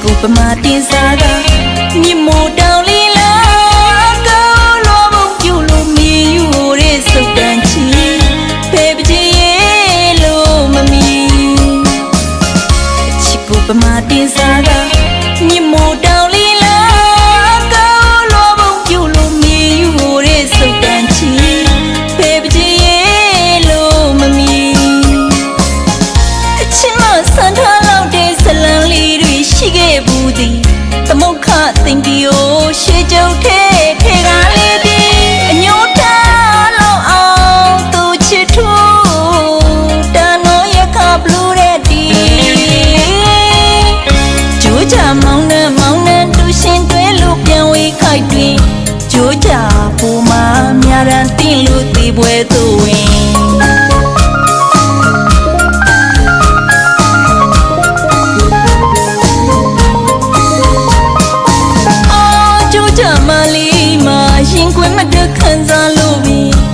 ကိုပမာတင်စားကမြစ်မို့တောင်လီလာကောင်းလောဘုံပြူလို့မြေယူရဲစုတ်တန်ချီဖေပချီရဲ့လို့မမီချစ်ကိုပမာတင်စားကမြစ်မို့တောင်လီလာကောင်းလောဘုံပြူလို့မြေယူရဲစုတ်တန်ချီဖေပချီရဲ့လို့မမီအချစ်မဆန်ထားလောက်တဲ့ဇလံလေးတွေရှိခဲ့ဘူးသည်သမုခသင်္ကီကိုရှေးကျုပ်ထဲထဲကလေးဒီအညိုထားလောက်အောင်သူချစ်ထူတန်တော်ရခဘလူးတဲ့ဒီကြိုးကြမောင်းနှံတူရှင်တွဲလို့ပြန်ဝေးခိုက်တွင်ကြိုးကြပူမများရန်တင်လို့သေပွဲသူဝင်မလေးမှာရင်ခွင်မတခန်းစားလို့ပြီ